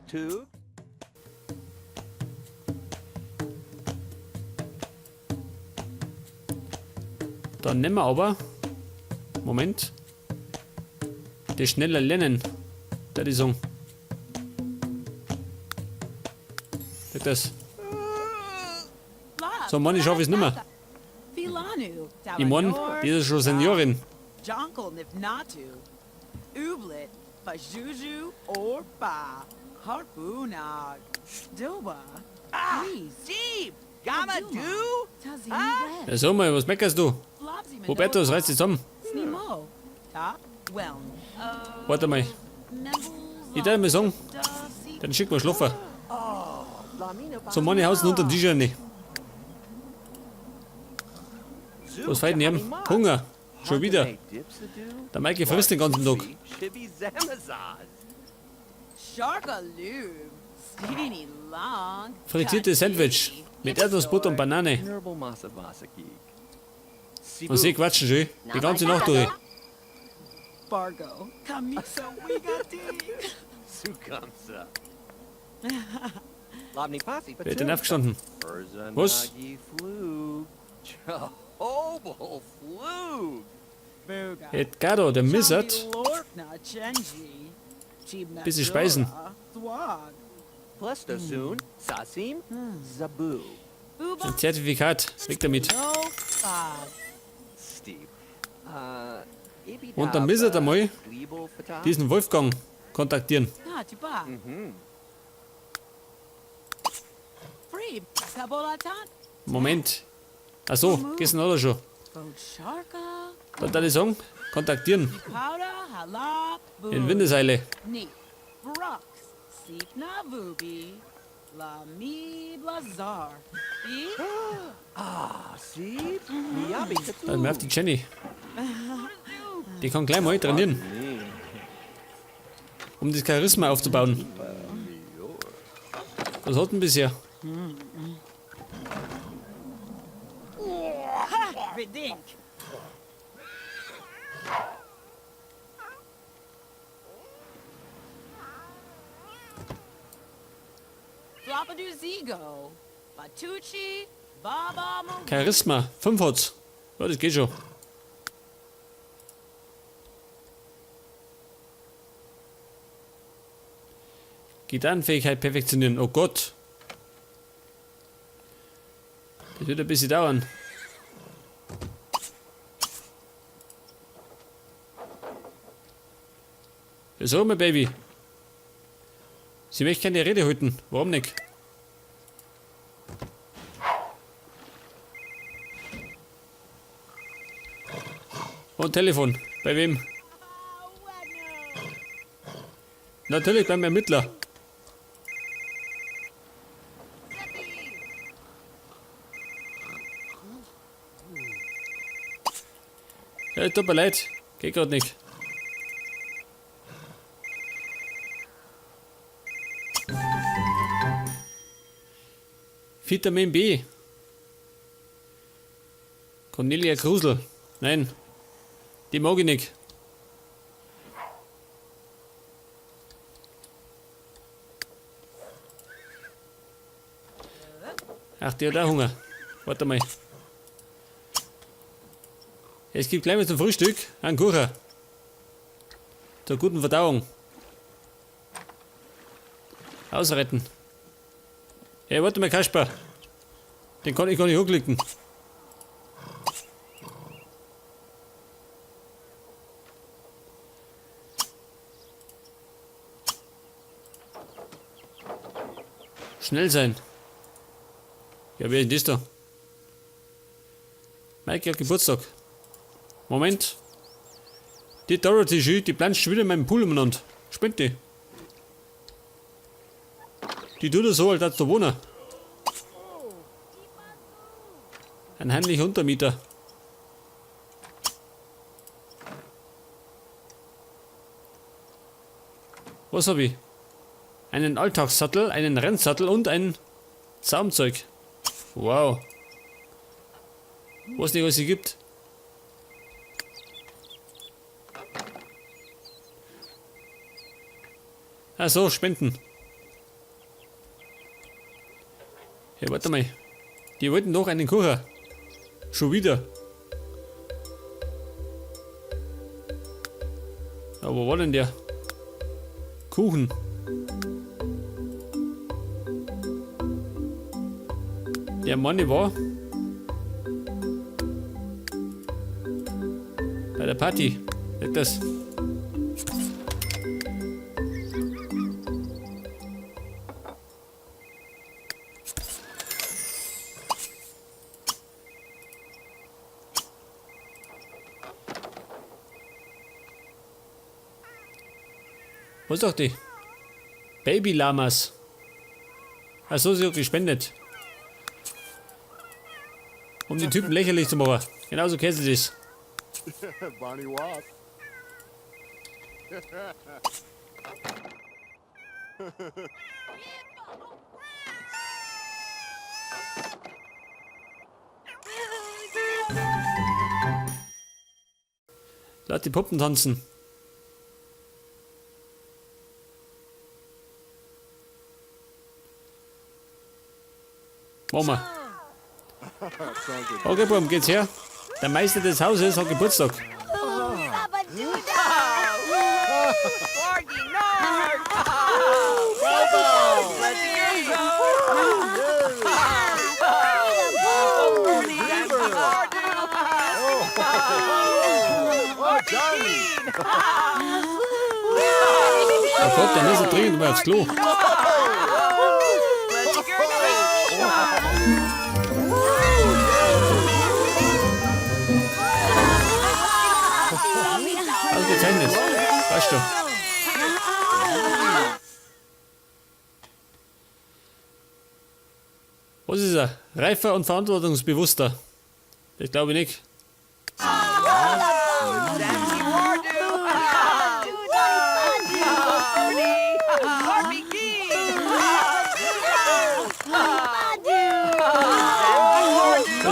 Two. Dann nehmen wir aber. Moment. Das schneller lernen. Da die Song. Das. So, Mann, ich schaffe es nicht mehr. Ich meine, die ist schon Seniorin. Jonkel Nivnatu, Ublit, Pajuju, Orpa, Harpunag, Doba, Jeep. Gamma do. Ja, sag mal, was meckerst du? Hubertus, reiß dich zusammen. Snimo, Ta, Welm, Warte mal. Ich darf mir sagen, dann schick mal schlafen. So, Mann, ich hau's unter den Tisch rein. Was fällt denn ihm? Hunger. Schon wieder. Der Maike frisst den ganzen Tag. Shibby Zamazaz. Sharkaloo, Steeny Long, Frittiertes Sandwich mit Erdnussbutter und Banane. Nurble Masavasaki. Und sie quatschen schön. Die ganze Nacht durch. Bargo, Kamisa Wigati. Sukamsa. Labni Pasi. Wer hat denn aufgestanden? Was? Flug. Jehovah Flug. Buga. Edgardo, der Missert. Bisschen speisen. Thwag. Plesto soon. Sasim. Zabu. Ein Zertifikat. Weg damit. No Fag. Steve. Und dann müsst ihr einmal diesen Wolfgang kontaktieren. Natuba. Free. Kabolatan. Moment. Achso, gestern oder schon. Sharka. Dann darf ich sagen, kontaktieren. Powder. Hala. In Windeseile. Neat. Brooks. Sipna Vubi. La Mi Blazar. Steve. Miyabi. Dann merkt die Jenny. Die kann gleich mal trainieren. Um das Charisma aufzubauen. Was hat denn bisher? Bedink. Floppadoo Zigo. Batucci. Baba Mo. Charisma, 5 hat's. Ja, das geht schon. Gitarrenfähigkeit perfektionieren. Oh Gott. Das wird ein bisschen dauern. Ja, sag mal, Baby. Sie möchte keine Rede halten. Warum nicht? Und Telefon. Bei wem? Natürlich beim Ermittler. Ja, tut mir leid. Geht grad nicht. Vitamin B. Cornelia Krusel. Nein. Die mag ich nicht. Ach, die hat auch Hunger. Warte mal. Es gibt gleich mal zum Frühstück einen Kuchen. Zur guten Verdauung. Ausretten. Hey, warte mal, Kasper. Den kann ich gar nicht hochklicken. Schnell sein. Ja, wer ist das da? Mike hat Geburtstag. Moment. Die Dorothy schön, die planscht schon wieder in meinem Pool umeinander. Spinnt die. Die tut das so, als da wohnen. Ein heimlicher Untermieter. Was habe ich? Einen Alltagssattel, einen Rennsattel und ein Zaumzeug. Wow. Was nicht alles gibt. Ach so, Spenden. Hey, warte mal. Die wollten doch einen Kuchen. Schon wieder. Aber wo war denn der? Kuchen. Der Mann war bei der Party. Nicht das. Wo ist doch die? Baby-Lamas. Achso, sie hat gespendet. Um die Typen lächerlich zu machen. Genauso kennt sie das. Bonnie Wasp. Lass die Puppen tanzen. Mama. Okay, Buben, geht's her? Der Meister des Hauses hat Geburtstag. Oh, Johnny! Oh Gott, dann ist er dringend mal aufs Klo. Ausgezeichnet. Weißt du. Was ist er? Reifer und verantwortungsbewusster. Das glaube ich nicht.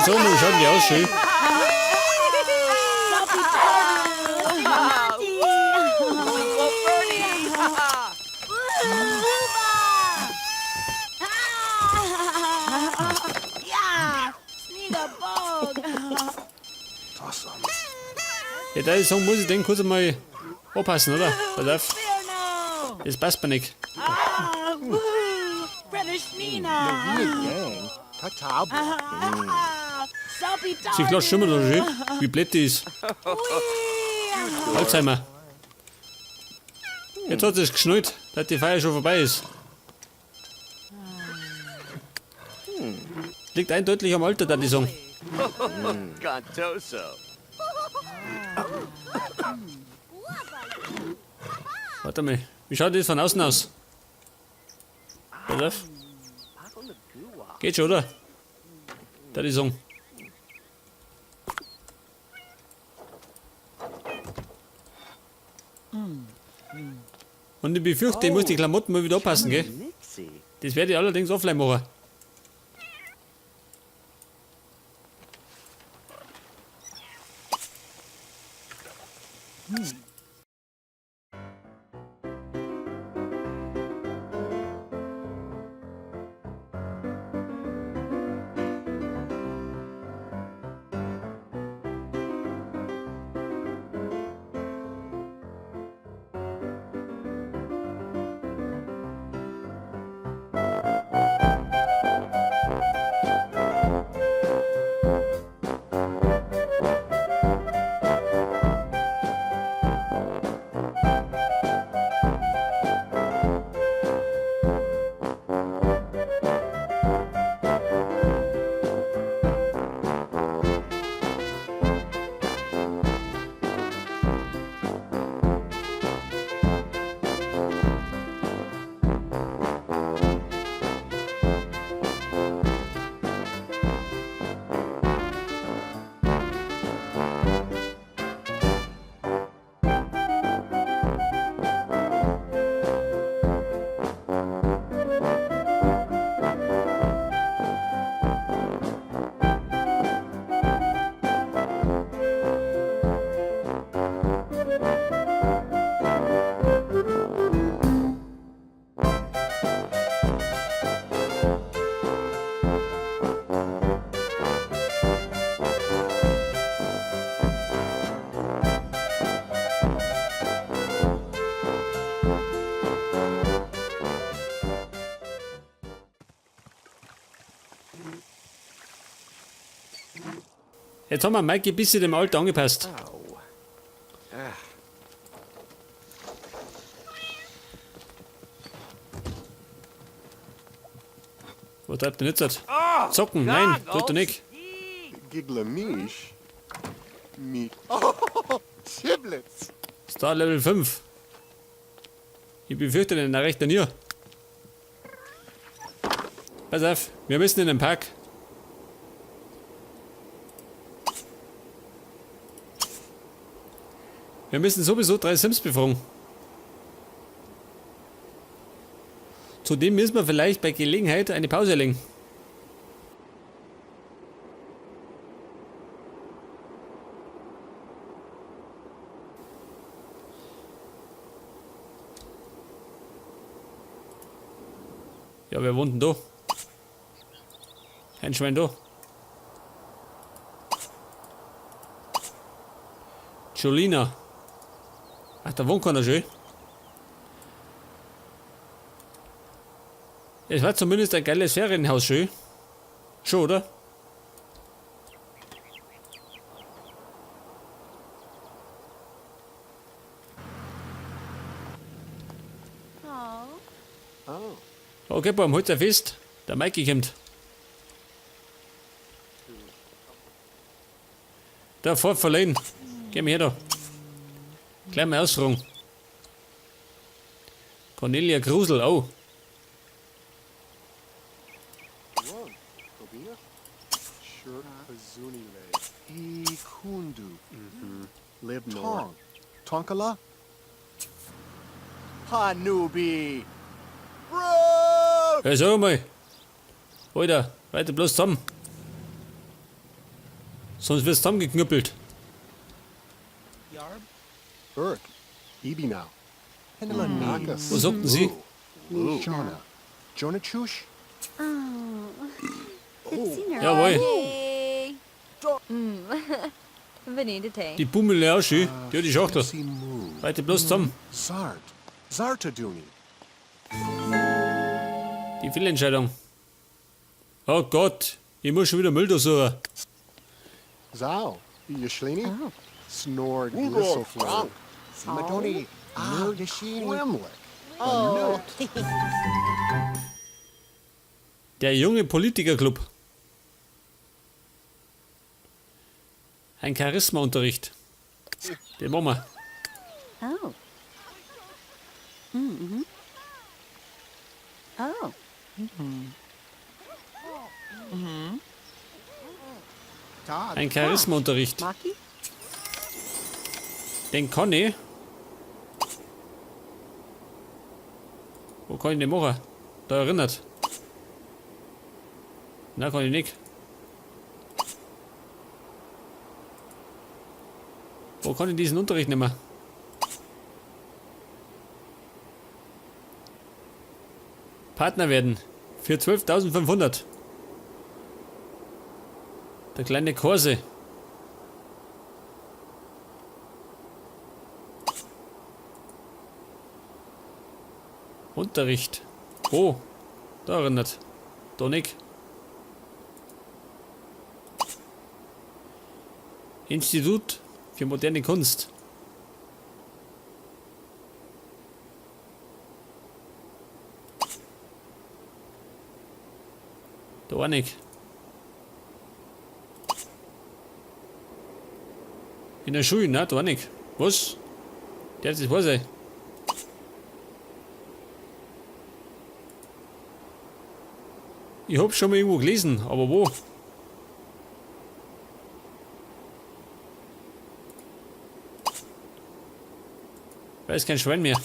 So, nun schauen die aus, schön. Ja, da ist so, muss ich den kurz einmal aufpassen, oder? Pass auf. Das passt mir nicht. Brother Schnina. Gang. Tatabo. Sie klatscht schon mal so schön, wie blöd die ist. Alzheimer. Jetzt hat es geschnallt, dass die Feier schon vorbei ist. Liegt eindeutig am Alter, da die Song. Gantoso. Warte mal, wie schaut das von außen aus? Pass auf. Geht schon, oder? Da die Song. Und ich befürchte, ich muss die Klamotten mal wieder anpassen, gell? Nixie. Das werde ich allerdings offline machen. Jetzt haben wir Mikey ein bisschen dem Alter angepasst. Ow. Ah. Was treibt der nicht? Zocken, nein, tut er nicht. Giglamish. Me. Oh, Chiblets. Star Level 5. Ich befürchte den rechten hier. Pass auf, wir müssen in den Park. Wir müssen sowieso 3 Sims befragen. Zudem müssen wir vielleicht bei Gelegenheit eine Pause legen. Ja, wer wohnt denn da? Kein Schwein da. Jolina. Ach, da wohnt keiner schön. Es war zumindest ein geiles Ferienhaus schön. Schon, oder? Oh. Okay, Baum, holt's er fest. Der Mikey kommt. Da, fort verleihen. Geh mir her da. Gleich mal ausfragen. Cornelia Grusel, oh. One. Kobina. Shirt Hazuni Lay. Ikundu. Live Tong. Tonkala. Hanubi. Bro! Hey, schau mal. Alter, weiter bloß zusammen. Sonst wird's zusammengeknüppelt. Yarb. Burke. Ibi now. Henela Nakas. Was sagten Sie? Jonah. Jonah Chush. Jawohl. Yay. Benita Tay. Die Bummel auch schön. Die hat die Schachtel. Simu. Weiter bloß zusammen. Zart. Zartaduni. Die Fehlentscheidung. Oh Gott, ich muss schon wieder Müll da suchen. Zao. Yashlini. Oh. Snore Glisselflow. Simadoni. Ah, Wimlick. Oh. Der junge Politikerclub. Ein Charismaunterricht. Den machen wir. Oh. Mm-hmm. Oh. Ein Charismaunterricht. Maki? Den kann ich. Wo kann ich den machen? Da erinnert. Na, kann ich nicht. Wo kann ich diesen Unterricht nehmen? Partner werden. Für 12.500. Der kleine Korse. Unterricht. Oh, da erinnert. Da nicht. Institut für moderne Kunst. Da auch nicht. In der Schule, ne? Da auch nicht. Was? Der hat das was sein. Ich hab's schon mal irgendwo gelesen, aber wo? Weiß kein Schwein mehr.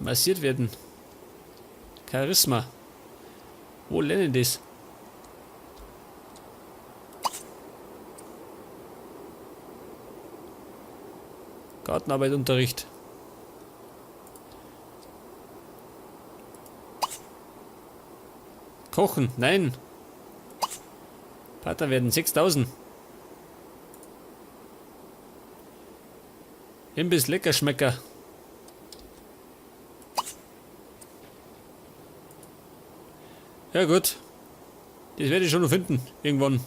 Massiert werden. Charisma. Wo lernen das? Gartenarbeitunterricht. Kochen, nein. Partner werden 6.000. Imbiss Leckerschmecker. Ja gut. Das werde ich schon noch finden. Irgendwann.